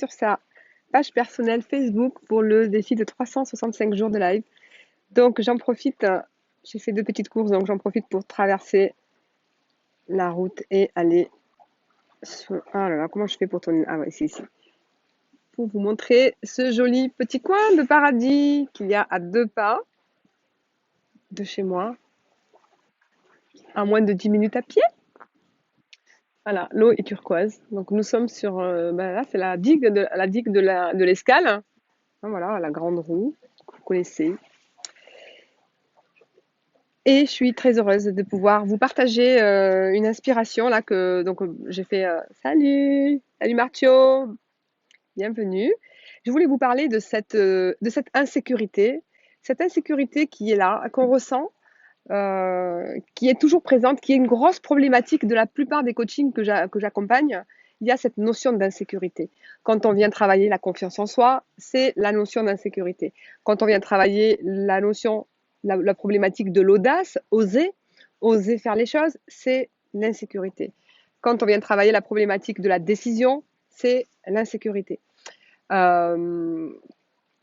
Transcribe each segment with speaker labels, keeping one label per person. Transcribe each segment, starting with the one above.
Speaker 1: sur sa page personnelle Facebook pour le défi de 365 jours de live. Donc j'en profite, j'ai fait 2 petites courses, donc j'en profite pour traverser la route et aller sur... Ah là là, comment je fais pour tourner? Ah ouais, c'est ici. Pour vous montrer ce joli petit coin de paradis qu'il y a à 2 pas de chez moi, à moins de 10 minutes à pied. Voilà, l'eau est turquoise. Donc nous sommes sur, là c'est la digue de l'Escale. Hein, voilà, la grande roue, que vous connaissez. Et je suis très heureuse de pouvoir vous partager une inspiration là que donc j'ai fait. Salut Martio, bienvenue. Je voulais vous parler de cette insécurité qui est là, qu'on ressent, qui est toujours présente, qui est une grosse problématique de la plupart des coachings que j'accompagne. Il y a cette notion d'insécurité. Quand on vient travailler la confiance en soi, c'est la notion d'insécurité. Quand on vient travailler la problématique de l'audace, oser faire les choses, c'est l'insécurité. Quand on vient travailler la problématique de la décision, c'est l'insécurité. Euh,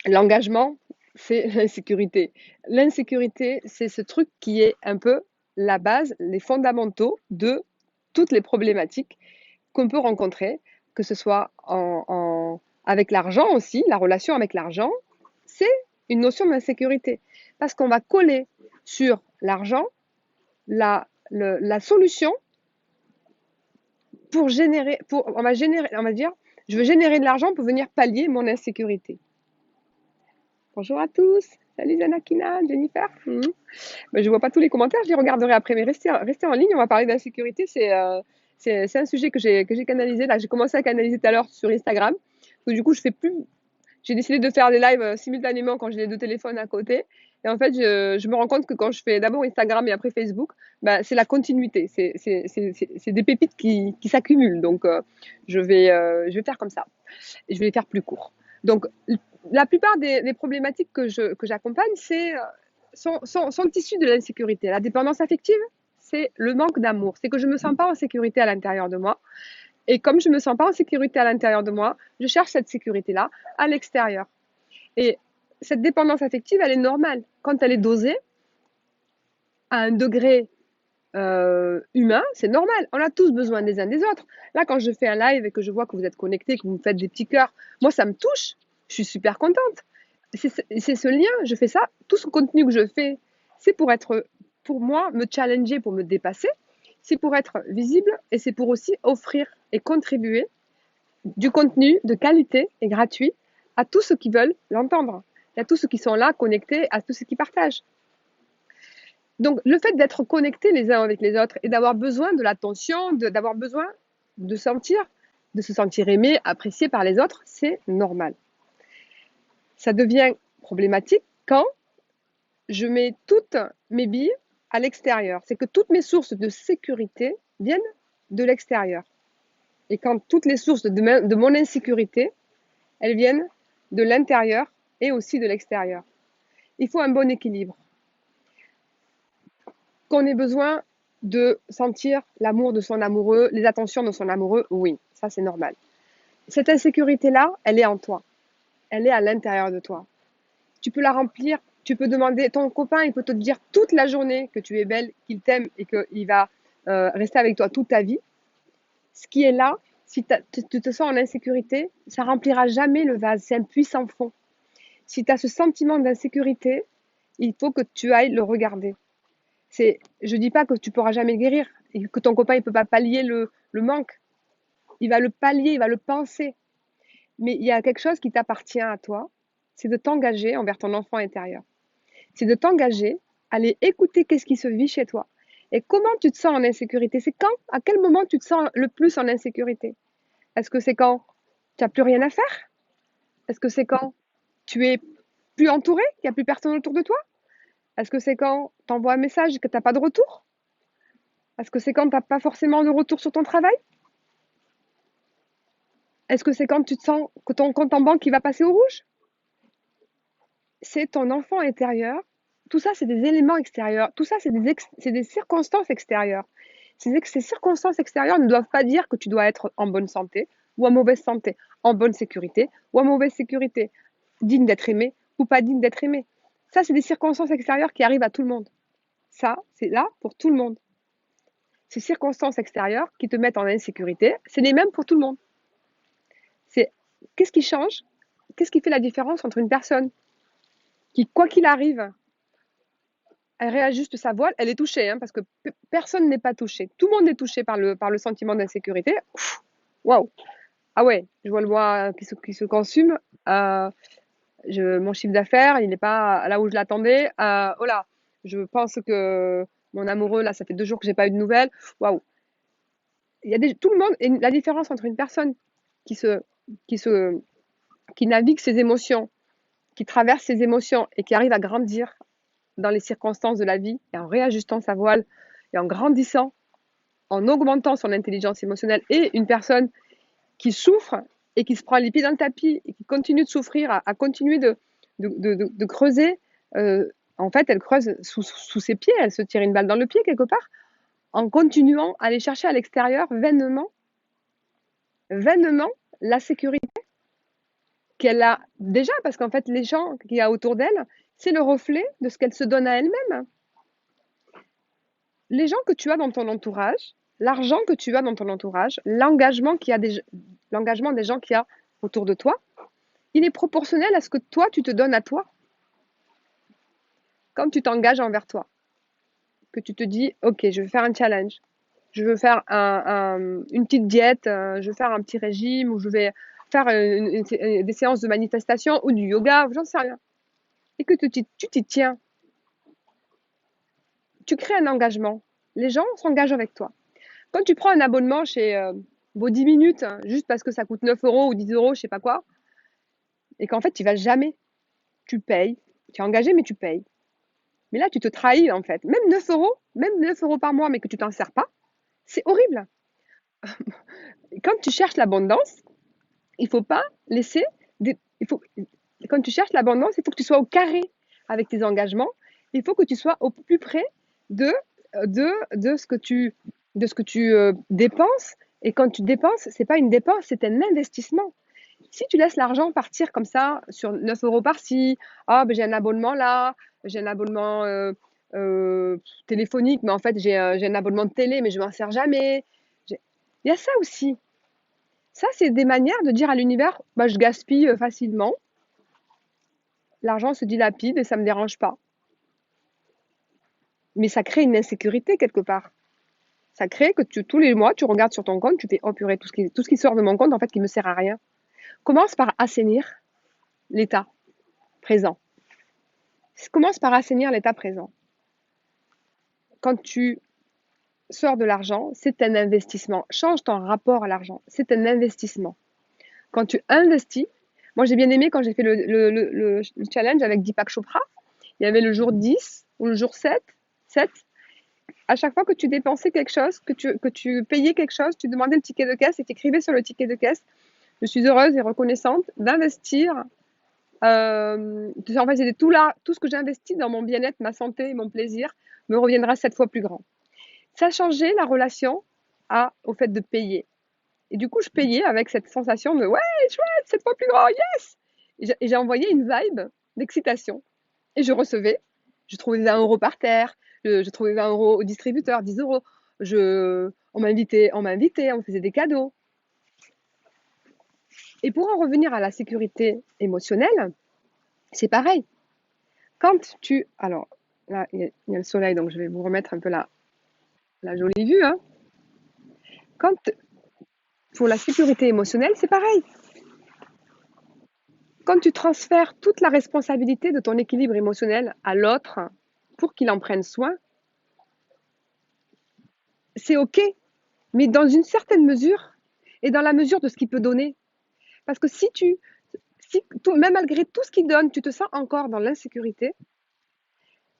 Speaker 1: L'engagement, c'est l'insécurité. L'insécurité, c'est ce truc qui est un peu la base, les fondamentaux de toutes les problématiques qu'on peut rencontrer, que ce soit avec l'argent aussi, la relation avec l'argent, c'est une notion d'insécurité. Parce qu'on va coller sur l'argent la solution on va dire, je veux générer de l'argent pour venir pallier mon insécurité. Bonjour à tous. Salut Zanakina, Jennifer. Ben, je vois pas tous les commentaires, je les regarderai après. Mais restez en ligne, on va parler d'insécurité. C'est un sujet que j'ai canalisé. Là, j'ai commencé à canaliser tout à l'heure sur Instagram. Donc, du coup, je fais plus. J'ai décidé de faire des lives simultanément quand j'ai les 2 téléphones à côté. Et en fait, je me rends compte que quand je fais d'abord Instagram et après Facebook, ben, c'est la continuité. C'est des pépites qui s'accumulent. Donc, je vais faire comme ça. Et je vais les faire plus courts. Donc, la plupart des problématiques que j'accompagne, sont issues de l'insécurité. La dépendance affective, c'est le manque d'amour. C'est que je ne me sens pas en sécurité à l'intérieur de moi. Et comme je ne me sens pas en sécurité à l'intérieur de moi, je cherche cette sécurité-là à l'extérieur. Et cette dépendance affective, elle est normale. Quand elle est dosée à un degré humain, c'est normal. On a tous besoin des uns des autres. Là, quand je fais un live et que je vois que vous êtes connectés, que vous me faites des petits cœurs, moi, ça me touche. Je suis super contente. C'est ce lien, je fais ça. Tout ce contenu que je fais, c'est pour moi, me challenger, pour me dépasser. C'est pour être visible et c'est pour aussi offrir et contribuer du contenu de qualité et gratuit à tous ceux qui veulent l'entendre, et à tous ceux qui sont là, connectés, à tous ceux qui partagent. Donc, le fait d'être connectés les uns avec les autres et d'avoir besoin de l'attention, d'avoir besoin de se sentir aimé, apprécié par les autres, c'est normal. Ça devient problématique quand je mets toutes mes billes à l'extérieur. C'est que toutes mes sources de sécurité viennent de l'extérieur. Et quand toutes les sources de mon insécurité, elles viennent de l'intérieur et aussi de l'extérieur. Il faut un bon équilibre. Qu'on ait besoin de sentir l'amour de son amoureux, les attentions de son amoureux, oui, ça c'est normal. Cette insécurité-là, elle est en toi. Elle est à l'intérieur de toi. Tu peux la remplir, tu peux demander, ton copain, il peut te dire toute la journée que tu es belle, qu'il t'aime et qu'il va rester avec toi toute ta vie. Ce qui est là, si tu te sens en insécurité, ça remplira jamais le vase, c'est un puissant fond. Si tu as ce sentiment d'insécurité, il faut que tu ailles le regarder. Je dis pas que tu pourras jamais guérir et que ton copain ne peut pas pallier le manque. Il va le pallier, il va le penser. Mais il y a quelque chose qui t'appartient à toi, c'est de t'engager envers ton enfant intérieur. C'est de t'engager à aller écouter qu'est-ce qui se vit chez toi. Et comment tu te sens en insécurité? C'est à quel moment tu te sens le plus en insécurité? Est-ce que c'est quand tu n'as plus rien à faire? Est-ce que c'est quand tu es plus entouré, qu'il n'y a plus personne autour de toi? Est-ce que c'est quand tu envoies un message et que tu n'as pas de retour? Est-ce que c'est quand tu n'as pas forcément de retour sur ton travail? Est-ce que c'est quand tu te sens que ton compte en banque il va passer au rouge? C'est ton enfant intérieur. Tout ça, c'est des éléments extérieurs. Tout ça, c'est des circonstances extérieures. Ces circonstances extérieures ne doivent pas dire que tu dois être en bonne santé. ou en mauvaise santé, en bonne sécurité ou en mauvaise sécurité, digne d'être aimé ou pas digne d'être aimé. Ça, c'est des circonstances extérieures qui arrivent à tout le monde. Ça, c'est là pour tout le monde. Ces circonstances extérieures qui te mettent en insécurité, c'est les mêmes pour tout le monde. C'est qu'est-ce qui change? Qu'est-ce qui fait la différence entre une personne qui, quoi qu'il arrive, elle réajuste sa voile, elle est touchée, hein, parce que personne n'est pas touché. Tout le monde est touché par le sentiment d'insécurité. Waouh! Ah ouais, je vois le bois qui se consume. Mon chiffre d'affaires, il n'est pas là où je l'attendais. Oh là, je pense que mon amoureux, là, ça fait 2 jours que j'ai pas eu de nouvelles. Waouh! Il y a tout le monde, et la différence entre une personne qui se, qui se, qui navigue ses émotions, qui traverse ses émotions et qui arrive à grandir dans les circonstances de la vie et en réajustant sa voile et en grandissant, en augmentant son intelligence émotionnelle, et une personne qui souffre et qui se prend les pieds dans le tapis et qui continue de souffrir, à continuer de creuser. En fait, elle creuse sous ses pieds, elle se tire une balle dans le pied quelque part, en continuant à aller chercher à l'extérieur vainement la sécurité qu'elle a déjà, parce qu'en fait, les gens qu'il y a autour d'elle, c'est le reflet de ce qu'elle se donne à elle-même. Les gens que tu as dans ton entourage, l'argent que tu as dans ton entourage, l'engagement des gens qu'il y a autour de toi, il est proportionnel à ce que toi, tu te donnes à toi. Quand tu t'engages envers toi, que tu te dis, OK, je vais faire un challenge, je veux faire une petite diète, je vais faire un petit régime, ou je vais faire des séances de manifestation ou du yoga, j'en sais rien. Et que tu t'y tiens, tu crées un engagement. Les gens s'engagent avec toi. Quand tu prends un abonnement chez Body Minute, hein, juste parce que ça coûte 9 euros ou 10 euros, je sais pas quoi, et qu'en fait, tu vas jamais, tu payes, tu es engagé, mais tu payes. Mais là, tu te trahis, en fait. Même 9 euros par mois, mais que tu t'en sers pas, c'est horrible. Quand tu cherches l'abondance, il faut pas laisser quand tu cherches l'abondance, il faut que tu sois au carré avec tes engagements. Il faut que tu sois au plus près de, de ce que tu dépenses. Et quand tu dépenses, c'est pas une dépense, c'est un investissement. Si tu laisses l'argent partir comme ça, sur 9 euros par-ci, ah, ben j'ai un abonnement là, j'ai un abonnement téléphonique, mais en fait, j'ai un abonnement de télé, mais je m'en sers jamais. Il y a ça aussi. Ça, c'est des manières de dire à l'univers, bah, je gaspille facilement, l'argent se dilapide et ça ne me dérange pas. Mais ça crée une insécurité quelque part. Ça crée que tous les mois, tu regardes sur ton compte, tu fais, oh purée, tout ce qui sort de mon compte, en fait, qui me sert à rien. Commence par assainir l'état présent. Commence par assainir l'état présent. Quand tu sors de l'argent, c'est un investissement. Change ton rapport à l'argent. C'est un investissement. Quand tu investis, moi j'ai bien aimé quand j'ai fait le challenge avec Deepak Chopra. Il y avait le jour 10 ou le jour 7. À chaque fois que tu dépensais quelque chose, que tu payais quelque chose, tu demandais le ticket de caisse et tu écrivais sur le ticket de caisse, je suis heureuse et reconnaissante d'investir. En fait, c'était tout là, tout ce que j'ai investi dans mon bien-être, ma santé, mon plaisir, me reviendra 7 fois plus grand. Ça a changé la relation au fait de payer. Et du coup, je payais avec cette sensation de ouais, chouette, 7 fois plus grand, yes! Et j'ai envoyé une vibe d'excitation. Et je recevais, je trouvais 20 euros par terre, je trouvais 20 euros au distributeur, 10 euros. On m'invitait, on me faisait des cadeaux. Et pour en revenir à la sécurité émotionnelle, c'est pareil. Alors là, il y a le soleil, donc je vais vous remettre un peu la jolie vue, hein. Pour la sécurité émotionnelle, c'est pareil. Quand tu transfères toute la responsabilité de ton équilibre émotionnel à l'autre pour qu'il en prenne soin, c'est OK, mais dans une certaine mesure et dans la mesure de ce qu'il peut donner. Parce que si même malgré tout ce qu'il donne, tu te sens encore dans l'insécurité,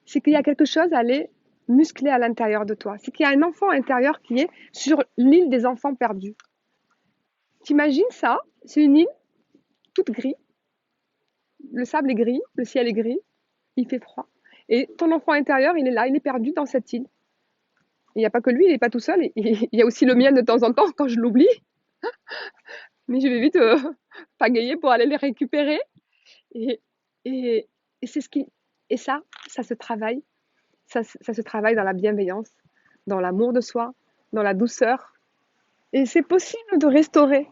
Speaker 1: c'est qu'il y a quelque chose à aller muscler à l'intérieur de toi. C'est qu'il y a un enfant intérieur qui est sur l'île des enfants perdus. T'imagines ça? C'est une île toute grise. Le sable est gris, le ciel est gris, il fait froid. Et ton enfant intérieur, il est là, il est perdu dans cette île. Il n'y a pas que lui, il n'est pas tout seul. Il y a aussi le mien de temps en temps quand je l'oublie. mais je vais vite pagayer pour aller les récupérer. Et, et, et c'est ce qui, et ça se travaille. Ça se travaille dans la bienveillance, dans l'amour de soi, dans la douceur. Et c'est possible de restaurer.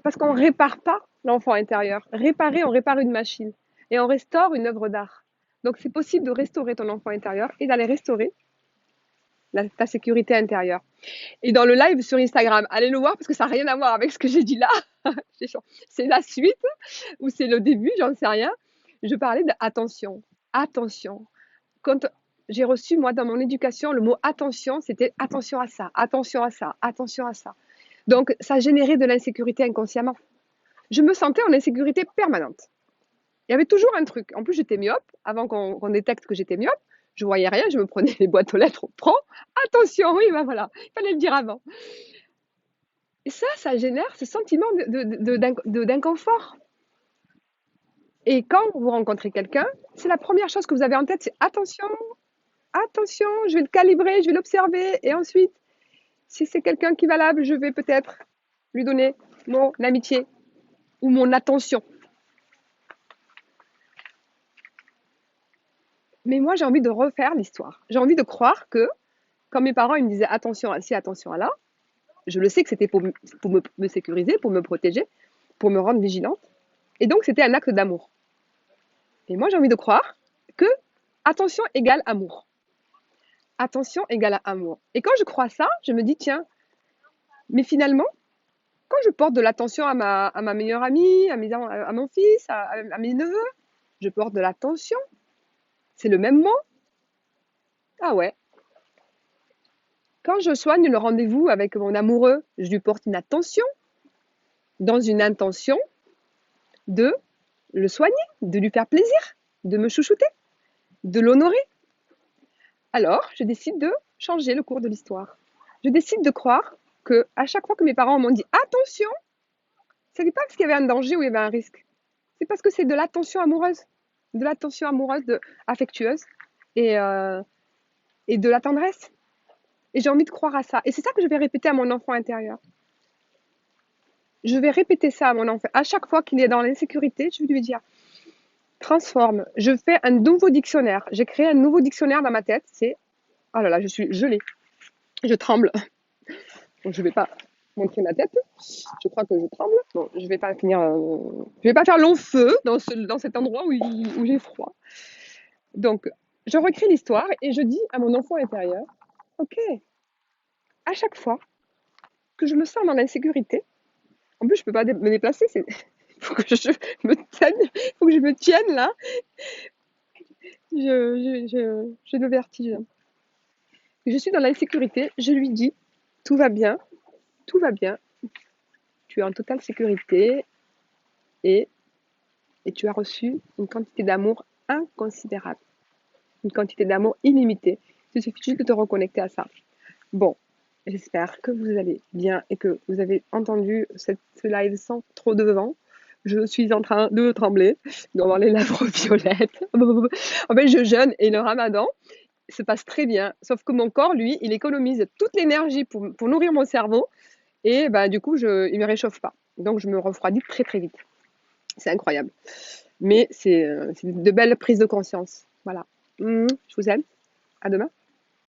Speaker 1: Parce qu'on ne répare pas l'enfant intérieur. Réparer, on répare une machine. Et on restaure une œuvre d'art. Donc c'est possible de restaurer ton enfant intérieur et d'aller restaurer ta sécurité intérieure. Et dans le live sur Instagram, allez le voir parce que ça n'a rien à voir avec ce que j'ai dit là. C'est la suite ou c'est le début, j'en sais rien. Je parlais d'attention. Attention. Quand j'ai reçu, moi, dans mon éducation, le mot attention, c'était attention à ça, attention à ça, attention à ça. Donc, ça générait de l'insécurité inconsciemment. Je me sentais en insécurité permanente. Il y avait toujours un truc. En plus, j'étais myope. Avant qu'on détecte que j'étais myope, je voyais rien. Je me prenais les boîtes aux lettres. Prends, attention, oui, ben voilà. Il fallait le dire avant. Et ça génère ce sentiment d'inconfort. Et quand vous rencontrez quelqu'un, c'est la première chose que vous avez en tête, c'est attention, attention, je vais le calibrer, je vais l'observer. Et ensuite, si c'est quelqu'un qui est valable, je vais peut-être lui donner mon amitié ou mon attention. Mais moi, j'ai envie de refaire l'histoire. J'ai envie de croire que, quand mes parents ils me disaient attention à ci, attention à là, je le sais que c'était pour me sécuriser, pour me protéger, pour me rendre vigilante. Et donc, c'était un acte d'amour. Et moi, j'ai envie de croire que attention égale amour. Attention égale amour. Et quand je crois ça, je me dis, tiens, mais finalement, quand je porte de l'attention à ma meilleure amie, à mon fils, à mes neveux, je porte de l'attention. C'est le même mot. Ah ouais. Quand je soigne le rendez-vous avec mon amoureux, je lui porte une attention dans une intention de le soigner, de lui faire plaisir, de me chouchouter, de l'honorer. Alors, je décide de changer le cours de l'histoire. Je décide de croire que à chaque fois que mes parents m'ont dit attention, ce n'est pas parce qu'il y avait un danger ou il y avait un risque. C'est parce que c'est de l'attention amoureuse, affectueuse et, euh, et de la tendresse. Et j'ai envie de croire à ça. Et c'est ça que je vais répéter à mon enfant intérieur. Je vais répéter ça à mon enfant. À chaque fois qu'il est dans l'insécurité, je vais lui dire transforme. Je fais un nouveau dictionnaire. J'ai créé un nouveau dictionnaire dans ma tête. C'est oh là là, je suis gelée. Je tremble. Donc je vais pas montrer ma tête. Je crois que je tremble. Bon, je vais pas finir. Je vais pas faire long feu dans cet endroit où j'ai froid. Donc je recrée l'histoire et je dis à mon enfant intérieur, ok, à chaque fois que je me sens dans l'insécurité, en plus je peux pas me déplacer, il faut que je me tienne, faut que je me tienne là. J'ai le vertige. Je suis dans l'insécurité, je lui dis, tout va bien, tu es en totale sécurité et, et tu as reçu une quantité d'amour inconsidérable, une quantité d'amour illimitée. Il suffit juste de te reconnecter à ça. Bon, j'espère que vous allez bien et que vous avez entendu ce live sans trop de vent. Je suis en train de trembler, d'avoir les lèvres violettes. En fait, je jeûne et le ramadan se passe très bien. Sauf que mon corps, lui, il économise toute l'énergie pour nourrir mon cerveau. Et bah, du coup, il ne me réchauffe pas. Donc, je me refroidis très, très vite. C'est incroyable. Mais c'est de belles prises de conscience. Voilà. Je vous aime. À demain.